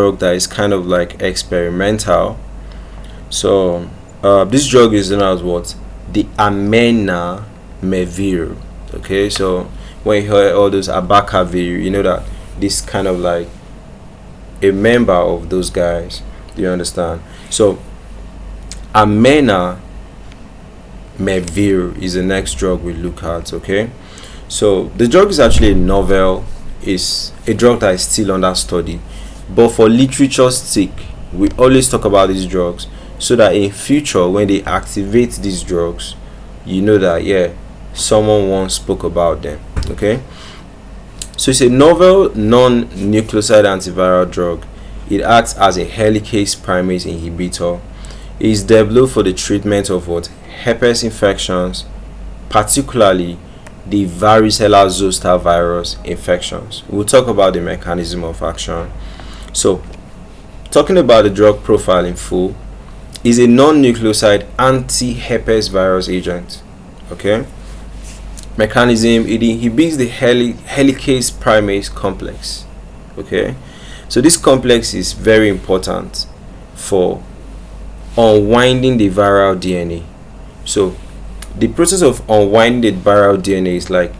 drug that is kind of like experimental. So this drug is known as what? The Amenamevir. Okay, so when you hear all those Abacavir, you know that this kind of like a member of those guys. Do you understand? So Amenamevir is the next drug we look at. Okay, so the drug is actually a novel, is a drug that is still under study, but for literature's sake we always talk about these drugs, so that in future when they activate these drugs, you know that yeah, someone once spoke about them. Okay, so it's a novel non-nucleoside antiviral drug. It acts as a helicase primase inhibitor. It is developed for the treatment of what? Herpes infections, particularly the varicella-zoster virus infections. We'll talk about the mechanism of action. So talking about the drug profile in full, is a non-nucleoside anti-herpes virus agent. Okay, mechanism: it inhibits the helicase primase complex. Okay, so this complex is very important for unwinding the viral DNA. So the process of unwinding the viral DNA is like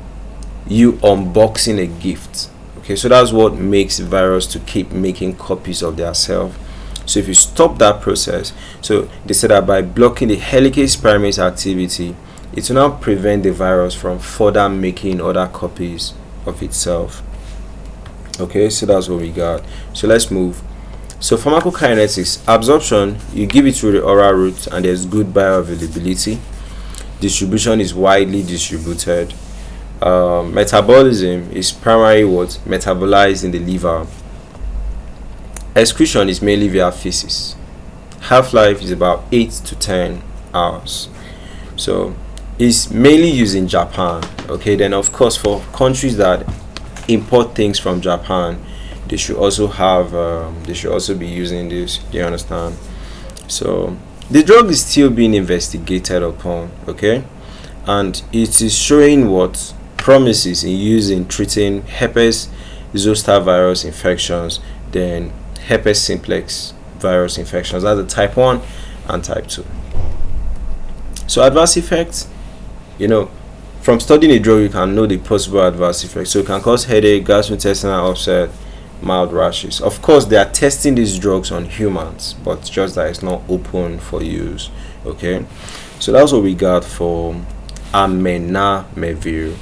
you unboxing a gift. Okay, so that's what makes the virus to keep making copies of their self. So if you stop that process, so they said that by blocking the helicase primase activity, it will now prevent the virus from further making other copies of itself. Okay, so that's what we got. So let's move. So pharmacokinetics: absorption, you give it through the oral route and there's good bioavailability. Distribution is widely distributed. Metabolism is primarily what? Metabolized in the liver. Excretion is mainly via feces. Half-life is about 8 to 10 hours. So it's mainly used in Japan. Okay, then of course for countries that import things from Japan, they should also have they should also be using this. Do you understand? So the drug is still being investigated upon. Okay, and it is showing what promises in using treating herpes zoster virus infections, then herpes simplex virus infections. That's the type 1 and type 2. So adverse effects, you know, from studying a drug you can know the possible adverse effects. So it can cause headache, gastrointestinal upset, mild rashes. Of course they are testing these drugs on humans, but just that it's not open for use. Okay, so that's what we got for Amenamevir.